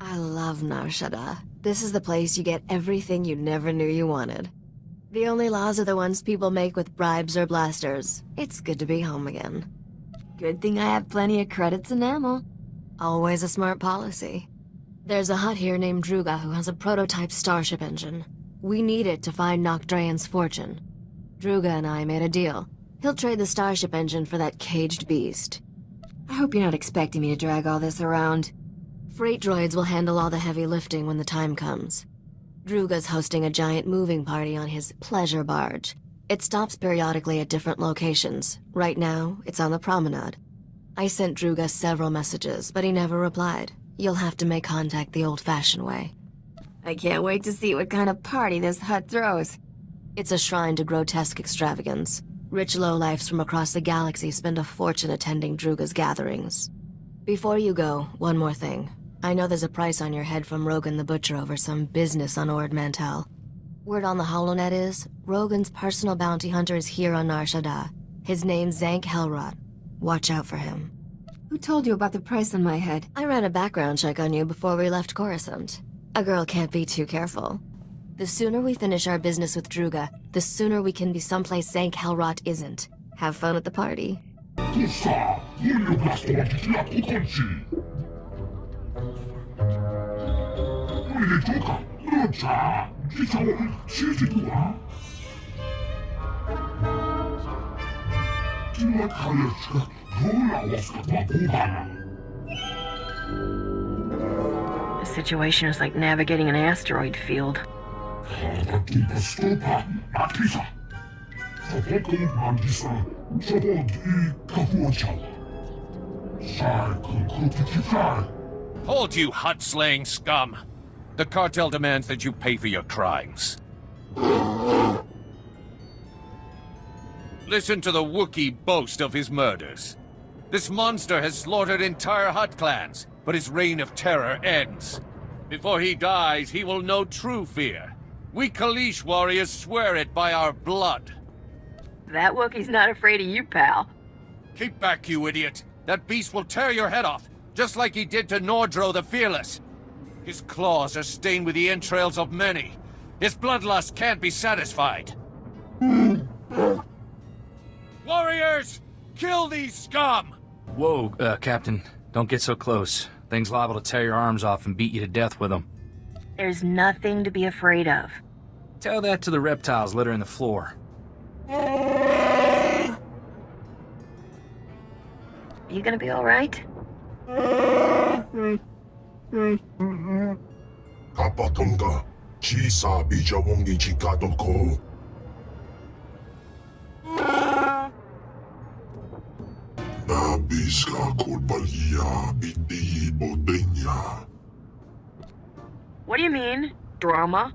I love Nar Shaddaa. This is the place you get everything you never knew you wanted. The only laws are the ones people make with bribes or blasters. It's good to be home again. Good thing I have plenty of credits and ammo. Always a smart policy. There's a hut here named Druga who has a prototype starship engine. We need it to find Nocdrayan's fortune. Druga and I made a deal. He'll trade the starship engine for that caged beast. I hope you're not expecting me to drag all this around. Freight droids will handle all the heavy lifting when the time comes. Druga's hosting a giant moving party on his pleasure barge. It stops periodically at different locations. Right now, it's on the promenade. I sent Druga several messages, but he never replied. You'll have to make contact the old-fashioned way. I can't wait to see what kind of party this hut throws. It's a shrine to grotesque extravagance. Rich lowlifes from across the galaxy spend a fortune attending Druga's gatherings. Before you go, one more thing. I know there's a price on your head from Rogan the Butcher over some business on Ord Mantell. Word on the HoloNet is, Rogan's personal bounty hunter is here on Nar Shaddaa. His name's Zank Helrot. Watch out for him. Who told you about the price on my head? I ran a background check on you before we left Coruscant. A girl can't be too careful. The sooner we finish our business with Druga, the sooner we can be someplace Zank Helrot isn't. Have fun at the party. The situation is like navigating an asteroid field. Hold, you hut-slaying scum! The cartel demands that you pay for your crimes. Listen to the Wookiee boast of his murders. This monster has slaughtered entire Hutt clans, but his reign of terror ends. Before he dies, he will know true fear. We Kaleesh warriors swear it by our blood. That Wookiee's not afraid of you, pal. Keep back, you idiot! That beast will tear your head off, just like he did to Nordro the Fearless. His claws are stained with the entrails of many. His bloodlust can't be satisfied. Warriors! Kill these scum! Whoa, Captain. Don't get so close. Thing's liable to tear your arms off and beat you to death with them. There's nothing to be afraid of. Tell that to the reptiles littering the floor. You gonna be alright? Kapatonga, Chisa Bijawongi Chikatoko. Nabiska Kulbalia Biti Bodenya. What do you mean? Drama?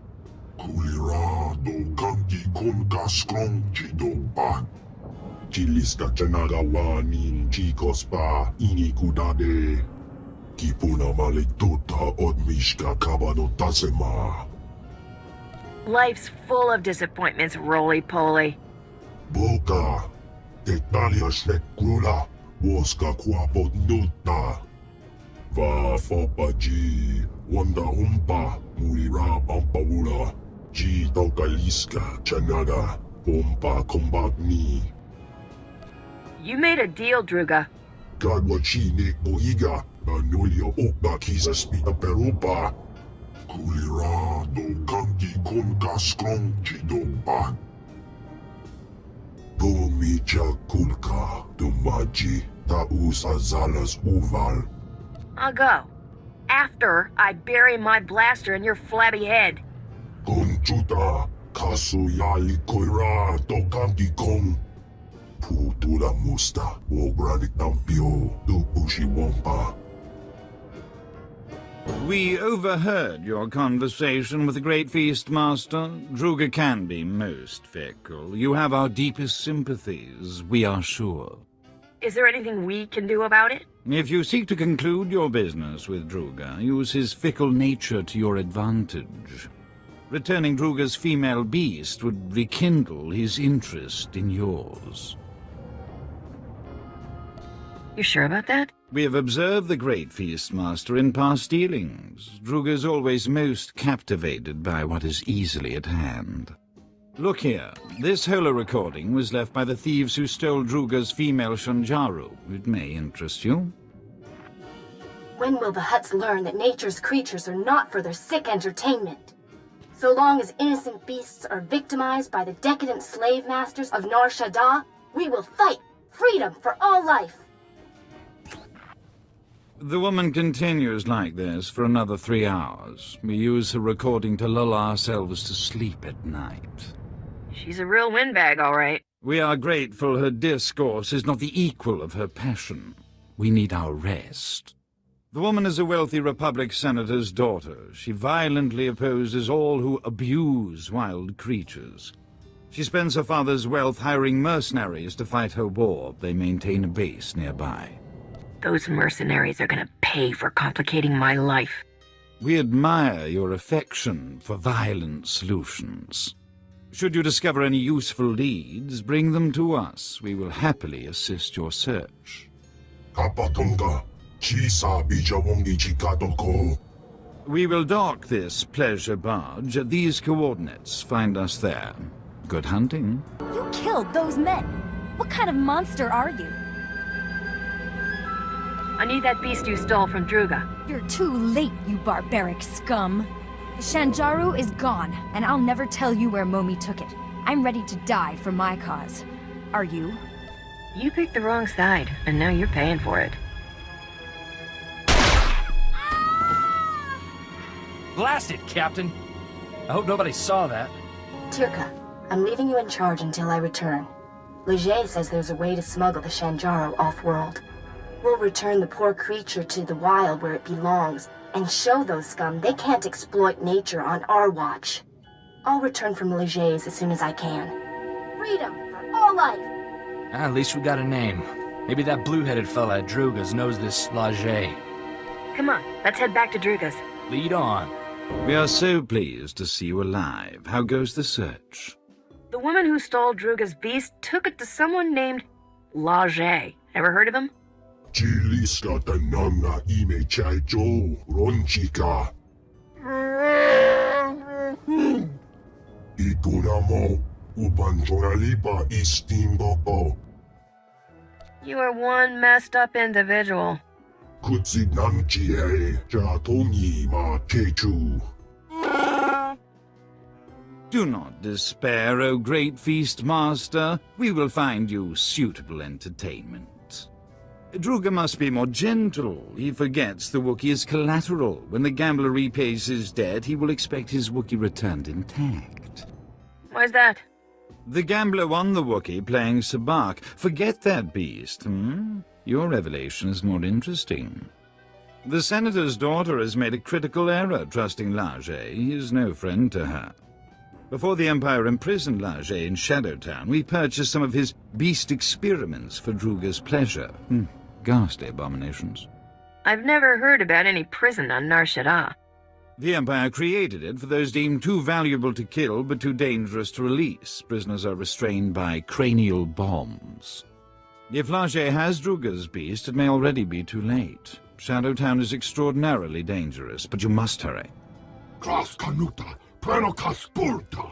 Kulira do Kanki Konka Strong Chidopa. Chiliska Chanagawani Chikospa Inikudade. Kipuna Maletota Odmishka Kabano Tasema. Life's full of disappointments, roly-poly. Boca. Tetalia Shnekrula. Woska Kwapot Nota. Va Fopaji. Wanda Humpa. Murira Pampawula. Ji Tokaliska Chanaga. Pompa Kombatni. You made a deal, Druga. Gadwachine Boiga. Anulio Opa Kisa Spita Perupa. Kulira do Kanki Konka Strong Chidopa. Domicha Kulka Dumaji Taus Azalas Uval. I'll go. After I bury my blaster in your flabby head. Conchuta Kasuyali Koira do Kanki Kong. Putula Musta Wogranik Tampio do Pushi Wompa. We overheard your conversation with the Great Feast Master. Druga can be most fickle. You have our deepest sympathies, we are sure. Is there anything we can do about it? If you seek to conclude your business with Druga, use his fickle nature to your advantage. Returning Druga's female beast would rekindle his interest in yours. You sure about that? We have observed the great Feastmaster in past dealings. Druga's always most captivated by what is easily at hand. Look here. This holo recording was left by the thieves who stole Druga's female Shanjaru. It may interest you. When will the Hutts learn that nature's creatures are not for their sick entertainment? So long as innocent beasts are victimized by the decadent slave masters of Nar Shaddaa, we will fight freedom for all life. The woman continues like this for another 3 hours. We use her recording to lull ourselves to sleep at night. She's a real windbag, all right. We are grateful her discourse is not the equal of her passion. We need our rest. The woman is a wealthy Republic senator's daughter. She violently opposes all who abuse wild creatures. She spends her father's wealth hiring mercenaries to fight her war. They maintain a base nearby. Those mercenaries are gonna pay for complicating my life. We admire your affection for violent solutions. Should you discover any useful leads, bring them to us. We will happily assist your search. Kapatonga, Chisa Bijawongi Chikatoko. We will dock this pleasure barge at these coordinates. Find us there. Good hunting. You killed those men. What kind of monster are you? I need that beast you stole from Druga. You're too late, you barbaric scum. The Shanjaru is gone, and I'll never tell you where Momi took it. I'm ready to die for my cause. Are you? You picked the wrong side, and now you're paying for it. Blast it, Captain! I hope nobody saw that. Tirka, I'm leaving you in charge until I return. Leger says there's a way to smuggle the Shanjaru off-world. We'll return the poor creature to the wild where it belongs, and show those scum they can't exploit nature on our watch. I'll return from Leger's as soon as I can. Freedom for all life! At least we got a name. Maybe that blue-headed fella at Druga's knows this Lager. Come on, let's head back to Druga's. Lead on. We are so pleased to see you alive. How goes the search? The woman who stole Druga's beast took it to someone named Lager. Ever heard of him? Chiliska Tananga Ime Chaicho Ronchika. Ikunamo Ubanjonalipa Istimboko. You are one messed up individual. Kutsinanchie Chatongi Ma Chechu. Do not despair, O great feast master. We will find you suitable entertainment. Druga must be more gentle. He forgets the Wookiee is collateral. When the gambler repays his debt, he will expect his Wookiee returned intact. Why's that? The gambler won the Wookiee playing Sabak. Forget that beast, Your revelation is more interesting. The senator's daughter has made a critical error trusting Lager. He is no friend to her. Before the Empire imprisoned Lager in Shadowtown, we purchased some of his beast experiments for Druga's pleasure. Ghastly abominations. I've never heard about any prison on Nar Shaddaa. The Empire created it for those deemed too valuable to kill but too dangerous to release. Prisoners are restrained by cranial bombs. If Lager has Druga's beast, it may already be too late. Shadowtown is extraordinarily dangerous, but you must hurry. Klas Kanuta, Pranokas Purta.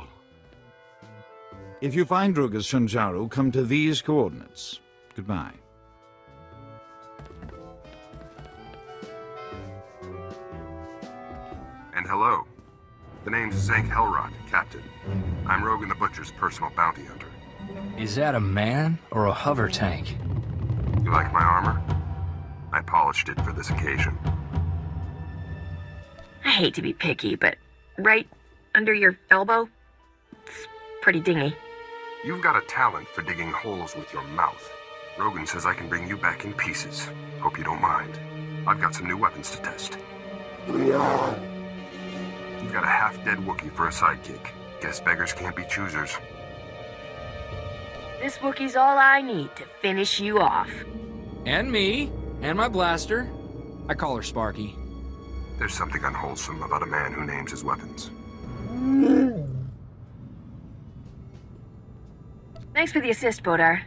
If you find Druga's Shanjaru, come to these coordinates. Goodbye. And hello. The name's Zank Helrod, Captain. I'm Rogan the Butcher's personal bounty hunter. Is that a man or a hover tank? You like my armor? I polished it for this occasion. I hate to be picky, but right under your elbow, it's pretty dingy. You've got a talent for digging holes with your mouth. Rogan says I can bring you back in pieces. Hope you don't mind. I've got some new weapons to test. You've got a half-dead Wookiee for a sidekick. Guess beggars can't be choosers. This Wookiee's all I need to finish you off. And me. And my blaster. I call her Sparky. There's something unwholesome about a man who names his weapons. Thanks for the assist, Bodar.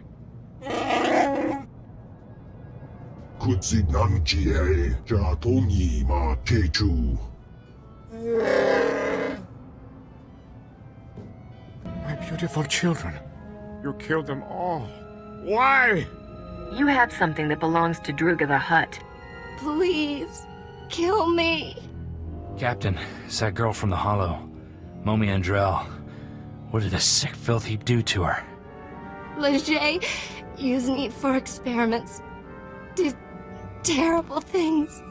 kutsi namjie, jatongi ma chechu. My beautiful children. You killed them all. Why? You have something that belongs to Druga the Hutt. Please, kill me. Captain, it's that girl from the Hollow, Momi Andrell. What did the sick filth heap do to her? Leger used me for experiments. Did terrible things.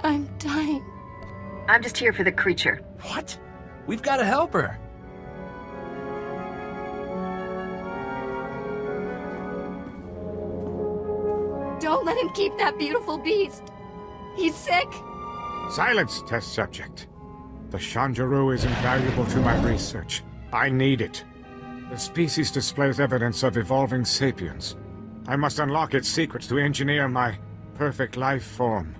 I'm dying. I'm just here for the creature. What? We've got to help her. Don't let him keep that beautiful beast. He's sick. Silence, test subject. The Shanjaru is invaluable to my research. I need it. The species displays evidence of evolving sapiens. I must unlock its secrets to engineer my perfect life form.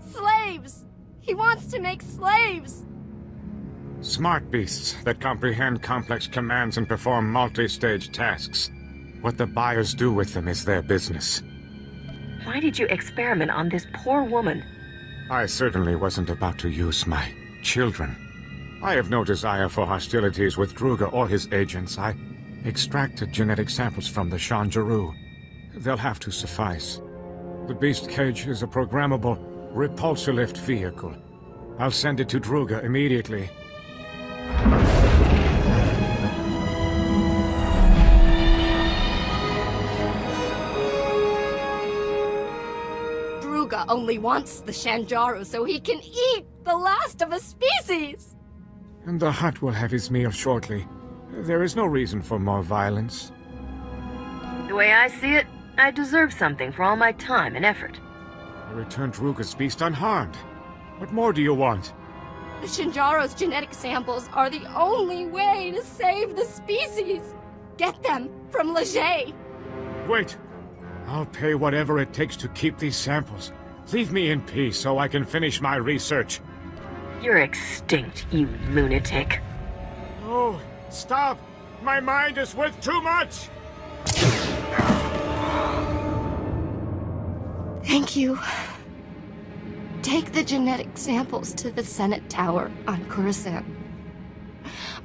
Slaves! He wants to make slaves! Smart beasts that comprehend complex commands and perform multi-stage tasks. What the buyers do with them is their business. Why did you experiment on this poor woman? I certainly wasn't about to use my children. I have no desire for hostilities with Druga or his agents. I extracted genetic samples from the Shanjaru. They'll have to suffice. The beast cage is a programmable repulsor-lift vehicle. I'll send it to Druga immediately. Druga only wants the Shanjaru so he can eat the last of a species! And the Hutt will have his meal shortly. There is no reason for more violence. The way I see it, I deserve something for all my time and effort. I returned Druga's beast unharmed. What more do you want? The Shinjaro's genetic samples are the only way to save the species! Get them from Leger! Wait! I'll pay whatever it takes to keep these samples. Leave me in peace so I can finish my research. You're extinct, you lunatic. Oh, stop! My mind is worth too much! Thank you. Take the genetic samples to the Senate Tower on Coruscant.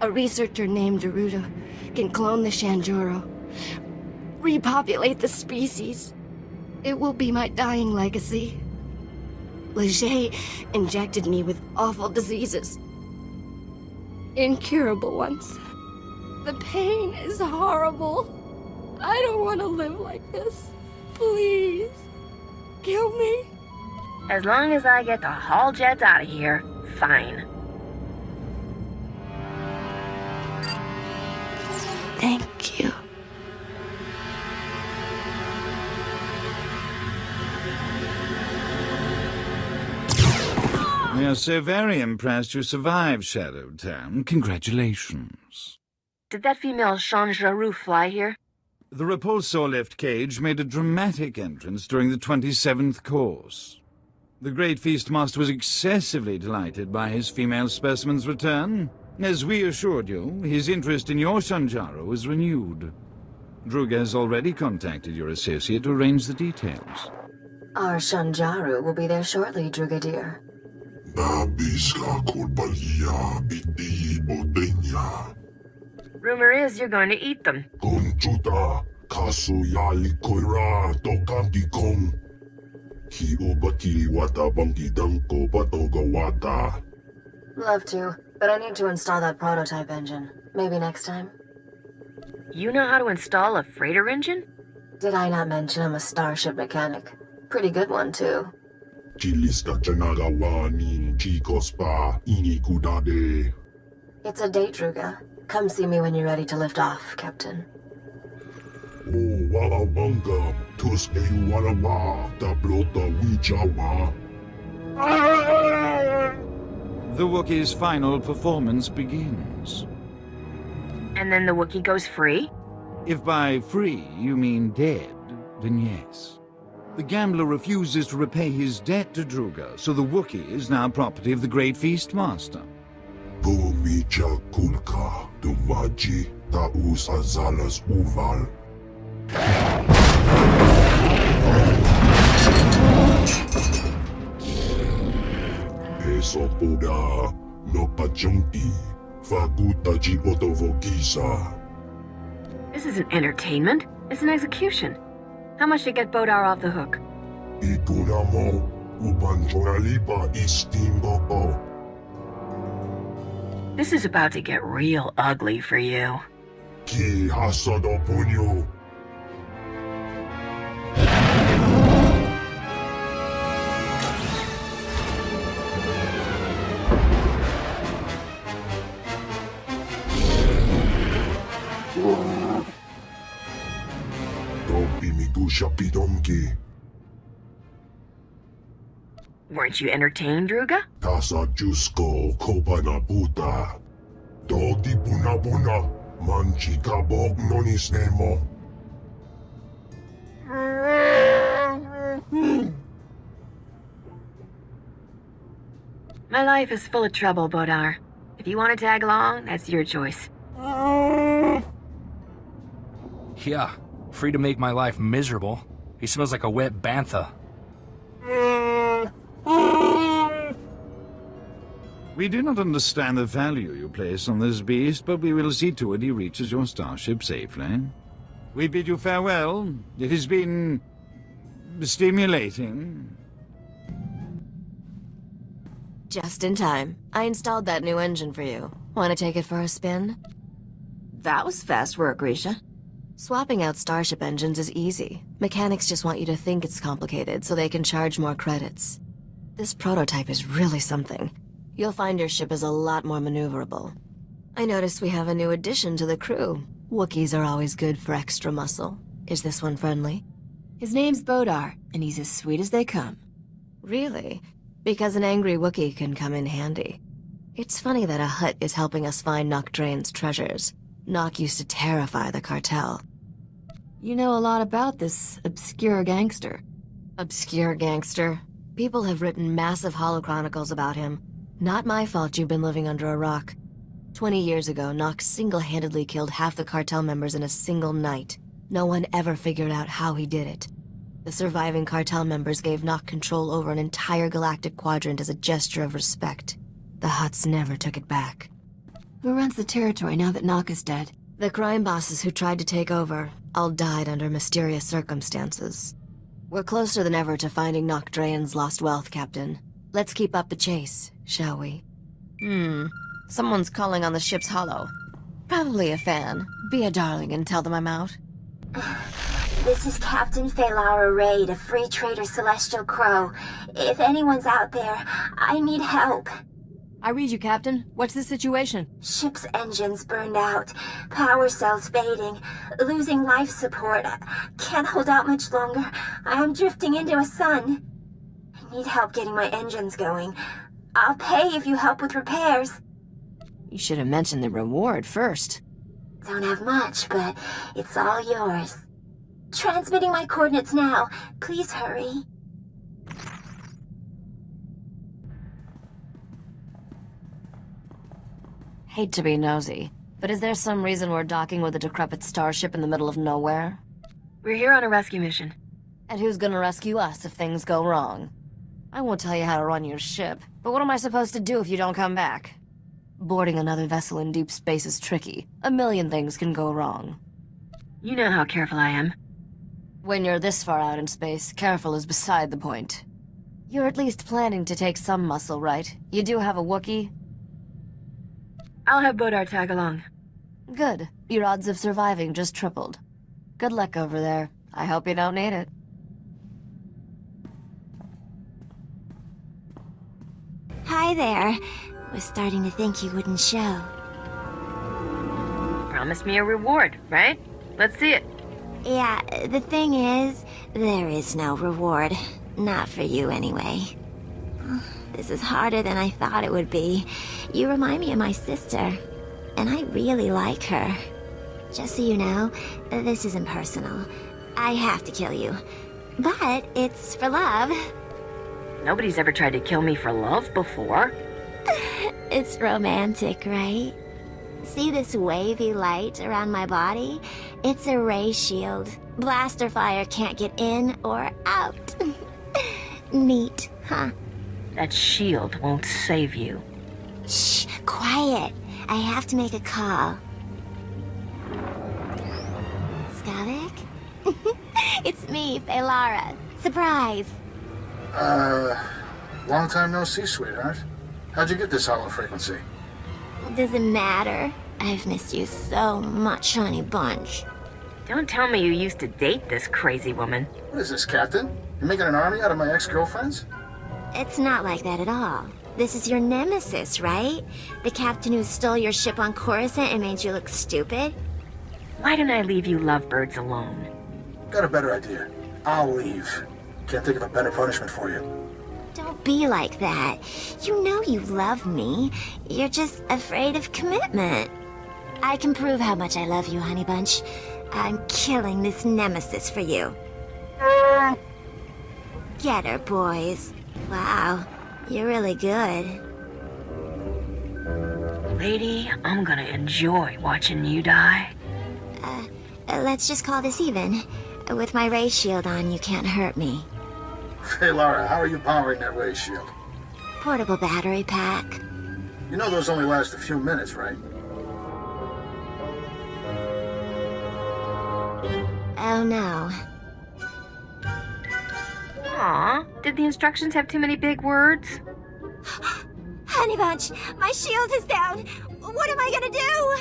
A researcher named Daruda can clone the Shanjuro, repopulate the species. It will be my dying legacy. Leger injected me with awful diseases. Incurable ones. The pain is horrible. I don't want to live like this. Please. Kill me. As long as I get the Hall Jets out of here, fine. Thank you. We are so very impressed you survived Shadow Town. Congratulations. Did that female Shanjaru fly here? The repulsor lift cage made a dramatic entrance during the 27th course. The Great Feast Master was excessively delighted by his female specimen's return. As we assured you, his interest in your Shanjaru was renewed. Druga has already contacted your associate to arrange the details. Our Shanjaru will be there shortly, Druga dear. Rumor is you're going to eat them. Love to, but I need to install that prototype engine. Maybe next time? You know how to install a freighter engine? Did I not mention I'm a starship mechanic? Pretty good one, too. It's a date, Druga. Come see me when you're ready to lift off, Captain. The Wookiee's final performance begins. And then the Wookiee goes free? If by free you mean dead, then yes. The gambler refuses to repay his debt to Druga, so the Wookiee is now property of the Great Feast Master. Uval. Esopoda no pachunki. Fakutaji otovokisa. This isn't entertainment. It's an execution. How much to get Bodar off the hook? Ikunamo. Ubanjoralipa istimbo. This is about to get real ugly for you. Ki hasado punyo. Weren't you entertained, Druga? Tasa Jusko Kopanaputa. Dodi Punabuna. Manchi Kabok Nonis Nemo. My life is full of trouble, Bodar. If you want to tag along, that's your choice. Yeah, free to make my life miserable. He smells like a wet bantha. We do not understand the value you place on this beast, but we will see to it he reaches your starship safely. We bid you farewell. It has been stimulating. Just in time. I installed that new engine for you. Want to take it for a spin? That was fast work, Risha. Swapping out starship engines is easy. Mechanics just want you to think it's complicated so they can charge more credits. This prototype is really something. You'll find your ship is a lot more maneuverable. I noticed we have a new addition to the crew. Wookiees are always good for extra muscle. Is this one friendly? His name's Bodar, and he's as sweet as they come. Really? Because an angry Wookiee can come in handy. It's funny that a Hutt is helping us find Nock Drain's treasures. Nock used to terrify the cartel. You know a lot about this obscure gangster. Obscure gangster? People have written massive holochronicles about him. Not my fault you've been living under a rock. 20 years ago, Nock single-handedly killed half the cartel members in a single night. No one ever figured out how he did it. The surviving cartel members gave Nock control over an entire galactic quadrant as a gesture of respect. The Hutts never took it back. Who runs the territory now that Nock is dead? The crime bosses who tried to take over all died under mysterious circumstances. We're closer than ever to finding Nock Drain's lost wealth, Captain. Let's keep up the chase, shall we? Someone's calling on the ship's holo. Probably a fan. Be a darling and tell them I'm out. This is Captain Phalara Raid of Free Trader Celestial Crow. If anyone's out there, I need help. I read you, Captain. What's the situation? Ship's engines burned out. Power cells fading. Losing life support. Can't hold out much longer. I am drifting into a sun. I need help getting my engines going. I'll pay if you help with repairs. You should have mentioned the reward first. Don't have much, but it's all yours. Transmitting my coordinates now. Please hurry. Hate to be nosy, but is there some reason we're docking with a decrepit starship in the middle of nowhere? We're here on a rescue mission. And who's gonna rescue us if things go wrong? I won't tell you how to run your ship, but what am I supposed to do if you don't come back? Boarding another vessel in deep space is tricky. A million things can go wrong. You know how careful I am. When you're this far out in space, careful is beside the point. You're at least planning to take some muscle, right? You do have a Wookiee? I'll have Bodar tag along. Good. Your odds of surviving just tripled. Good luck over there. I hope you don't need it. Hi there. Was starting to think you wouldn't show. Promise me a reward, right? Let's see it. Yeah, the thing is, there is no reward. Not for you, anyway. This is harder than I thought it would be. You remind me of my sister, and I really like her. Just so you know, this isn't personal. I have to kill you. But it's for love. Nobody's ever tried to kill me for love before. It's romantic, right? See this wavy light around my body? It's a ray shield. Blaster fire can't get in or out. Neat, huh? That shield won't save you. Shh, quiet. I have to make a call. Skavik? It's me, Feylara. Surprise. Long time no see, sweetheart. How'd you get this hollow frequency? Does it matter? I've missed you so much, honey bunch. Don't tell me you used to date this crazy woman. What is this, Captain? You're making an army out of my ex-girlfriends? It's not like that at all. This is your nemesis, right? The captain who stole your ship on Coruscant and made you look stupid? Why didn't I leave you lovebirds alone? Got a better idea. I'll leave. Can't think of a better punishment for you. Don't be like that. You know you love me. You're just afraid of commitment. I can prove how much I love you, honey bunch. I'm killing this nemesis for you. Get her, boys. Wow, you're really good. Lady, I'm gonna enjoy watching you die. Let's just call this even. With my ray shield on, you can't hurt me. Hey, Lara, how are you powering that ray shield? Portable battery pack. You know those only last a few minutes, right? Oh no. Aw, did the instructions have too many big words? Honey bunch, my shield is down. What am I gonna do?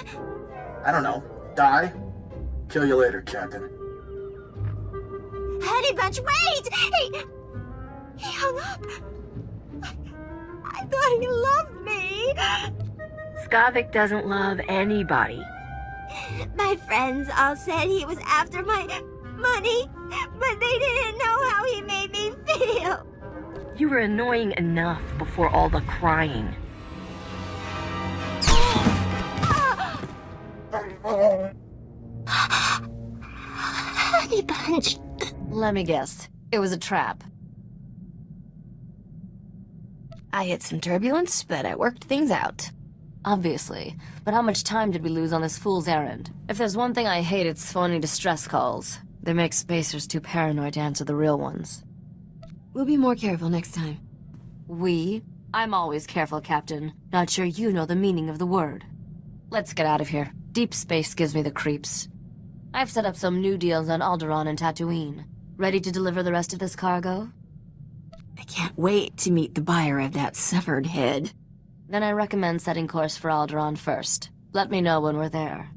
I don't know. Die? Kill you later, Captain. Honey bunch, wait! He hung up. I thought he loved me. Skavik doesn't love anybody. My friends all said he was after my money, but they didn't know how he made me feel. You were annoying enough before all the crying. Honey bunch. Let me guess. It was a trap. I hit some turbulence, but I worked things out. Obviously. But how much time did we lose on this fool's errand? If there's one thing I hate, it's phony distress calls. They make spacers too paranoid to answer the real ones. We'll be more careful next time. We? I'm always careful, Captain. Not sure you know the meaning of the word. Let's get out of here. Deep space gives me the creeps. I've set up some new deals on Alderaan and Tatooine. Ready to deliver the rest of this cargo? I can't wait to meet the buyer of that severed head. Then I recommend setting course for Alderaan first. Let me know when we're there.